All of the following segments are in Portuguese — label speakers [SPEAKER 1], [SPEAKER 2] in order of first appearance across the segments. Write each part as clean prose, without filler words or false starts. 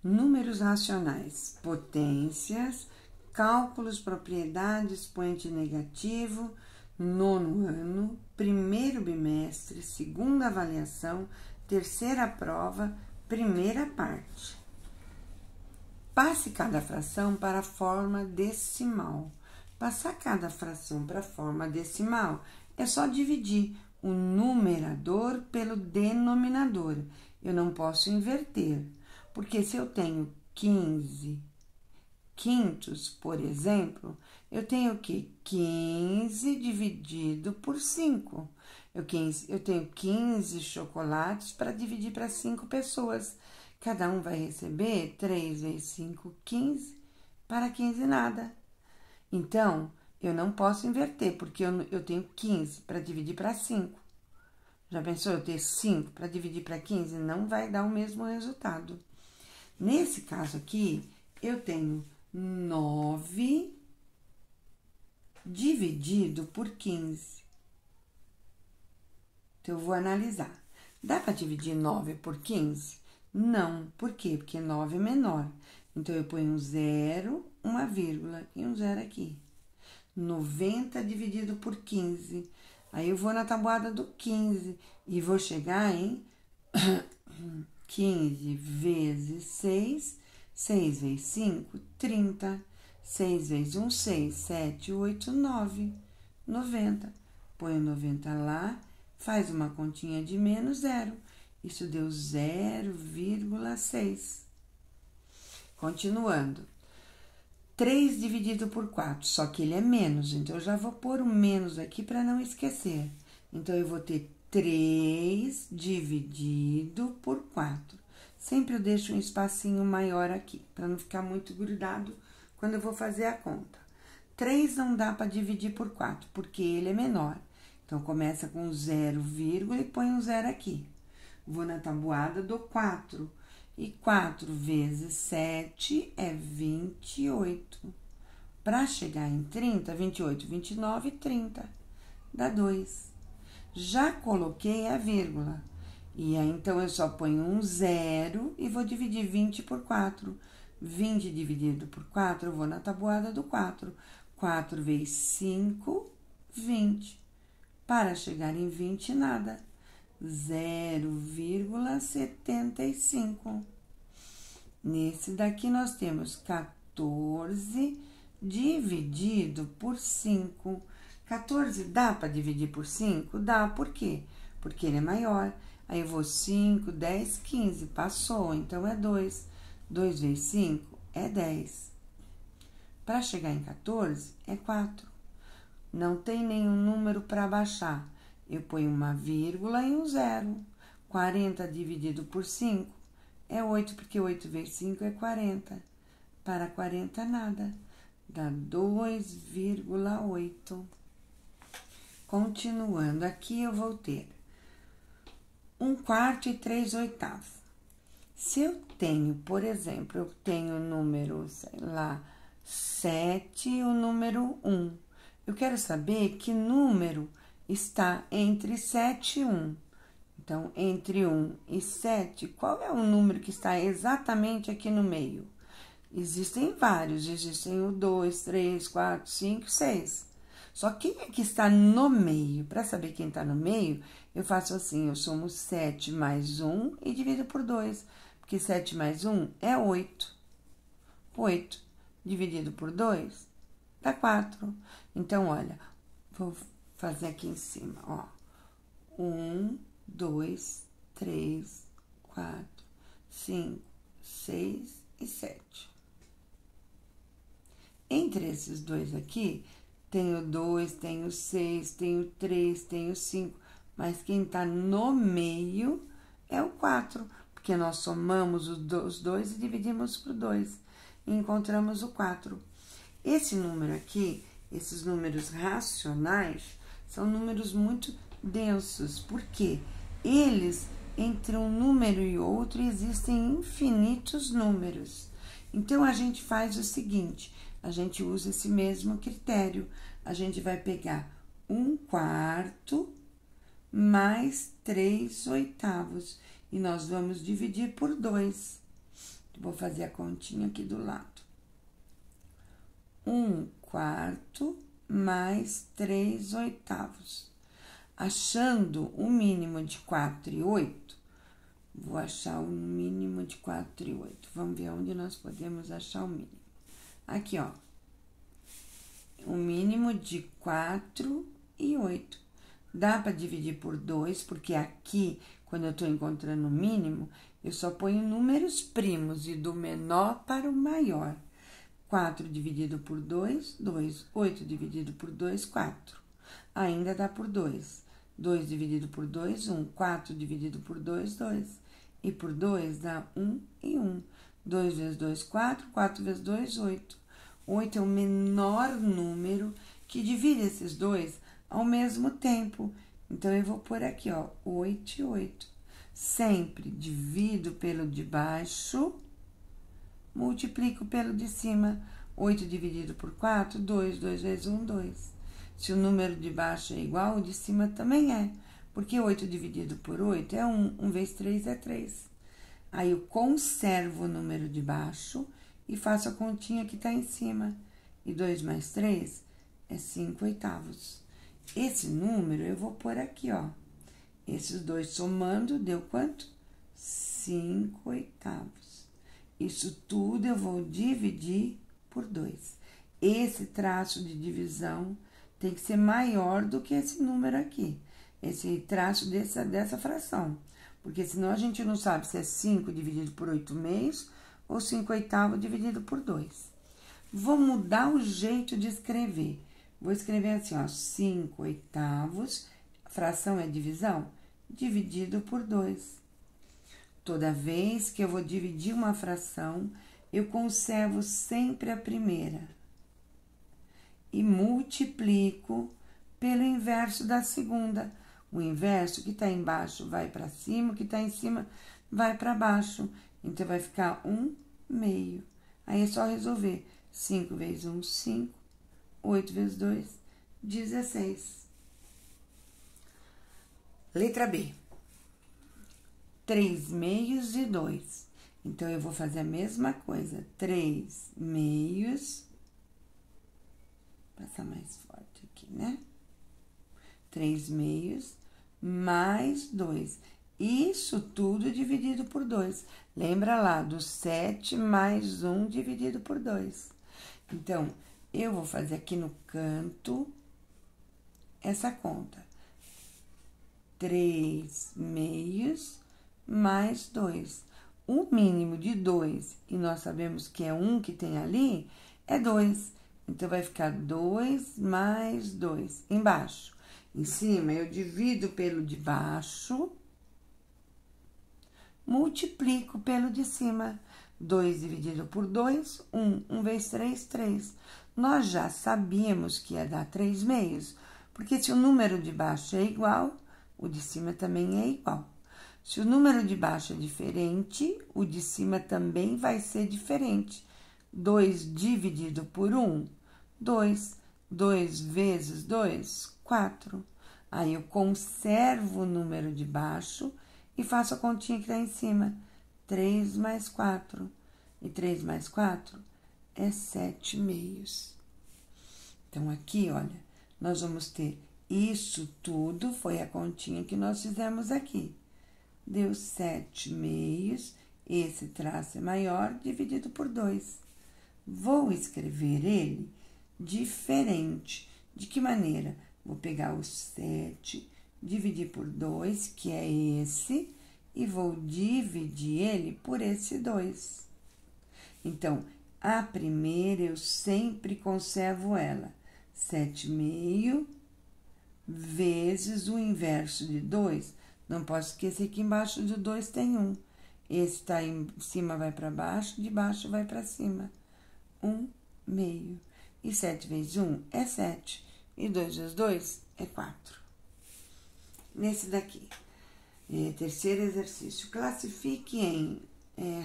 [SPEAKER 1] Números racionais, potências, cálculos, propriedades, expoente negativo, nono ano, primeiro bimestre, segunda avaliação, terceira prova, primeira parte. Passe cada fração para a forma decimal. Passar cada fração para a forma decimal é só dividir o numerador pelo denominador. Eu não posso inverter, porque se eu tenho 15 quintos, por exemplo, eu tenho que 15 dividido por 5. Eu tenho 15 chocolates para dividir para 5 pessoas. Cada um vai receber 3 vezes 5, 15, para 15 nada. Então, eu não posso inverter, porque eu tenho 15 para dividir para 5. Já pensou eu ter 5 para dividir para 15? Não vai dar o mesmo resultado. Nesse caso aqui, eu tenho 9 dividido por 15. Então, eu vou analisar. Dá para dividir 9 por 15? Não. Por quê? Porque 9 é menor. Então, eu ponho um zero, uma vírgula e um zero aqui. 90 dividido por 15. Aí, eu vou na tabuada do 15 e vou chegar em 15 vezes 6, 6 vezes 5, 30. 6 vezes 1, 6, 7, 8, 9, 90. Põe o 90 lá, faz uma continha de menos zero. Isso deu 0,6. Continuando. 3 dividido por 4, só que ele é menos, então eu já vou pôr o menos aqui para não esquecer. Então, eu vou ter 3 dividido por 4. Sempre eu deixo um espacinho maior aqui, para não ficar muito grudado quando eu vou fazer a conta. 3 não dá para dividir por 4, porque ele é menor. Então, começa com 0, e põe um zero aqui. Vou na tabuada do 4. E 4 vezes 7 é 28. Para chegar em 30, 28, 29, 30. Dá 2. Já coloquei a vírgula. E aí, então, eu só ponho um zero e vou dividir 20 por 4. 20 dividido por 4, eu vou na tabuada do 4. 4 vezes 5, 20. Para chegar em 20, nada. 0,75. Nesse daqui, nós temos 14 dividido por 5. 14 dá para dividir por 5? Dá, por quê? Porque ele é maior. Aí, eu vou 5, 10, 15. Passou, então é 2. 2 vezes 5 é 10. Para chegar em 14, é 4. Não tem nenhum número para baixar. Eu ponho uma vírgula e um zero. 40 dividido por 5 é 8, porque 8 vezes 5 é 40. Para 40, nada. Dá 2,8. Continuando, aqui eu vou ter 1/4 e 3/8. Se eu tenho, por exemplo, eu tenho o número, sei lá, 7 e o número 1. Eu quero saber que número está entre 7 e 1. Então, entre 1 e 7, qual é o número que está exatamente aqui no meio? Existem vários, existem o 2, 3, 4, 5, 6. Só quem é que está no meio? Para saber quem está no meio, eu faço assim, eu somo 7 mais 1 e divido por 2. Porque 7 mais 1 é 8. 8 dividido por 2 dá 4. Então, olha, vou fazer aqui em cima, ó. 1, 2, 3, 4, 5, 6 e 7. Entre esses dois aqui, tem o 2, tem o 6, tem o 3, tem o 5. Mas quem tá no meio é o 4. Porque nós somamos os dois e dividimos por 2. E encontramos o 4. Esse número aqui, esses números racionais, são números muito densos. Por quê? Eles, entre um número e outro, existem infinitos números. Então, a gente faz o seguinte, a gente usa esse mesmo critério. A gente vai pegar 1/4 mais 3/8. E nós vamos dividir por 2. Vou fazer a continha aqui do lado. 1/4 mais 3/8. Achando o mínimo de 4 e 8, vou achar o mínimo de 4 e 8. Vamos ver onde nós podemos achar o mínimo. Aqui, ó. O mínimo de 4 e 8. Dá para dividir por 2, porque aqui, quando eu estou encontrando o mínimo, eu só ponho números primos e do menor para o maior. 4 dividido por 2, 2. 8 dividido por 2, 4. Ainda dá por 2. 2 dividido por 2, 1. 4 dividido por 2, 2. E por 2 dá 1 e 1. 2 vezes 2, 4. 4 vezes 2, 8. 8 é o menor número que divide esses dois ao mesmo tempo. Então, eu vou pôr aqui, ó, 8 e 8. Sempre divido pelo de baixo, multiplico pelo de cima. 8 dividido por 4, 2. 2 vezes 1, 2. Se o número de baixo é igual, o de cima também é. Porque 8 dividido por 8 é 1. 1 vezes 3 é 3. Aí, eu conservo o número de baixo e faço a continha que tá em cima. E 2 mais 3 é 5/8. Esse número eu vou pôr aqui, ó. Esses dois somando deu quanto? 5/8. Isso tudo eu vou dividir por 2. Esse traço de divisão tem que ser maior do que esse número aqui. Esse traço dessa fração. Porque senão a gente não sabe se é 5 dividido por 8/2 ou 5/8 dividido por 2. Vou mudar o jeito de escrever. Vou escrever assim, ó, 5/8, fração é divisão, dividido por 2. Toda vez que eu vou dividir uma fração, eu conservo sempre a primeira. E multiplico pelo inverso da segunda. O inverso que está embaixo vai para cima, o que está em cima vai para baixo. Então, vai ficar 1/2. Aí, é só resolver. 5 vezes 1, 5. 8 vezes 2, 16. Letra B. 3/2 e 2. Então, eu vou fazer a mesma coisa. 3/2. Passar mais forte aqui, né? 3/2 mais 2. Isso tudo dividido por 2. Lembra lá do 7 mais 1 dividido por 2. Então, eu vou fazer aqui no canto essa conta. 3/2 mais 2. O mínimo de 2, e nós sabemos que é 1 que tem ali, é 2. Então, vai ficar 2 mais 2 embaixo. Em cima, eu divido pelo de baixo, multiplico pelo de cima. 2 dividido por 2, 1. 1 vezes 3, 3. Nós já sabíamos que ia dar 3/2, porque se o número de baixo é igual, o de cima também é igual. Se o número de baixo é diferente, o de cima também vai ser diferente. 2 dividido por 1, 2. 2 vezes 2, 4. Aí, eu conservo o número de baixo e faço a continha que está em cima. 3 mais 4. E 3 mais 4 é 7/2. Então, aqui, olha, nós vamos ter isso tudo, foi a continha que nós fizemos aqui. Deu 7/2, esse traço é maior, dividido por 2. Vou escrever ele diferente. De que maneira? Vou pegar o 7, dividir por 2, que é esse, e vou dividir ele por esse 2. Então, a primeira eu sempre conservo ela. 7/2 vezes o inverso de 2. Não posso esquecer que embaixo do 2 tem 1. Esse tá em cima vai para baixo, de baixo vai para cima. 1/2. E 7 vezes 1 é 7. E 2 vezes 2 é 4. Nesse daqui, terceiro exercício. Classifique em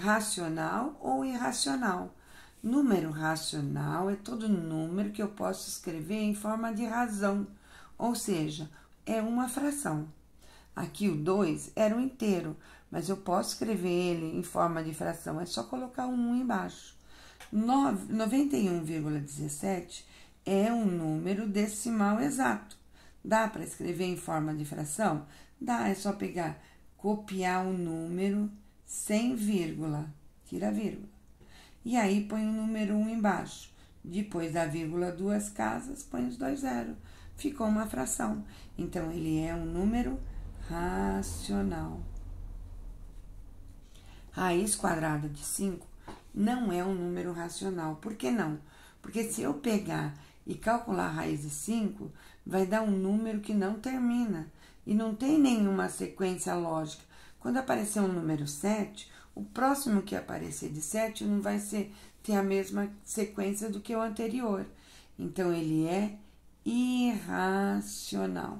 [SPEAKER 1] racional ou irracional. Número racional é todo número que eu posso escrever em forma de razão, ou seja, é uma fração. Aqui o 2 era um inteiro, mas eu posso escrever ele em forma de fração, é só colocar um 1 embaixo. 91,17 é um número decimal exato. Dá para escrever em forma de fração? Dá, é só pegar, copiar o número sem vírgula, tira a vírgula. E aí põe o número 1 embaixo. Depois da vírgula, 2 casas, põe os 2 zeros. Ficou uma fração. Então, ele é um número racional. Raiz quadrada de 5 não é um número racional. Por que não? Porque se eu pegar e calcular a raiz de 5, vai dar um número que não termina. E não tem nenhuma sequência lógica. Quando aparecer um número 7, o próximo que aparecer de 7 não vai ter a mesma sequência do que o anterior. Então, ele é irracional.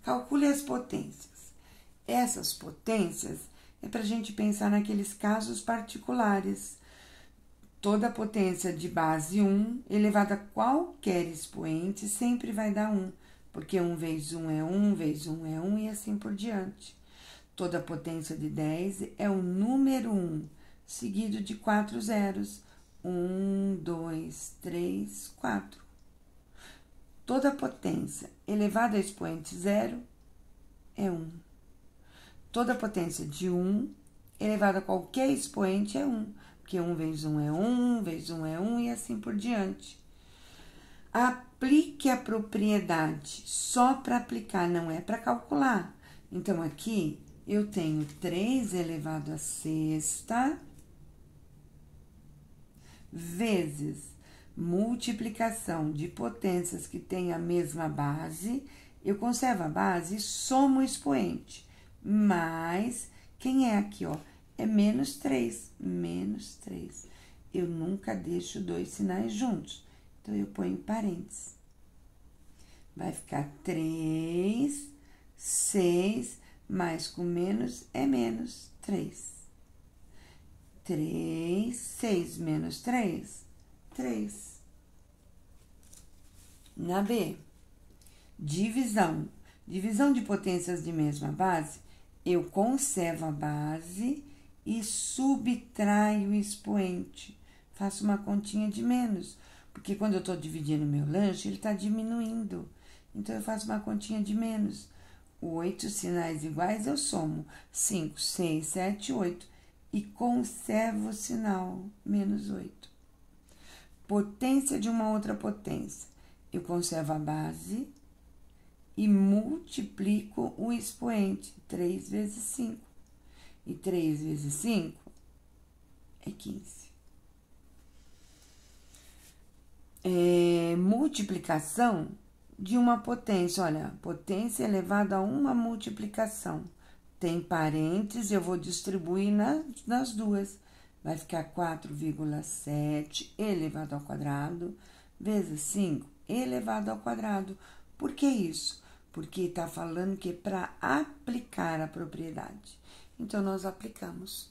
[SPEAKER 1] Calcule as potências. Essas potências é para a gente pensar naqueles casos particulares. Toda potência de base 1 elevada a qualquer expoente sempre vai dar 1, porque 1 vezes 1 é 1, vezes 1 é 1 e assim por diante. Toda potência de 10 é o número 1, seguido de 4 zeros. 1, 2, 3, 4. Toda potência elevada a expoente 0 é 1. Toda potência de 1 elevada a qualquer expoente é 1, porque 1 vezes 1 é 1, vezes 1 é 1 e assim por diante. Aplique a propriedade só para aplicar, não é para calcular. Então, aqui eu tenho 3 elevado a sexta vezes multiplicação de potências que têm a mesma base. Eu conservo a base e somo o expoente. Mas, quem é aqui, ó? É menos 3. Menos 3. Eu nunca deixo 2 sinais juntos. Então, eu ponho parênteses. Vai ficar 3, 6, mais com menos é menos 3. 3, 6 menos 3, 3. Na B, divisão. Divisão de potências de mesma base, eu conservo a base e subtraio o expoente. Faço uma continha de menos, porque quando eu estou dividindo meu lanche, ele está diminuindo. Então, eu faço uma continha de menos. 8 sinais iguais eu somo. 5, 6, 7, 8. E conservo o sinal, menos 8. Potência de uma outra potência. Eu conservo a base e multiplico o expoente. 3 vezes 5. E 3 vezes 5 é 15. Multiplicação de uma potência. Olha, potência elevada a uma multiplicação. Tem parênteses, eu vou distribuir nas duas. Vai ficar 4,7 elevado ao quadrado vezes 5 elevado ao quadrado. Por que isso? Porque está falando que é para aplicar a propriedade. Então, nós aplicamos.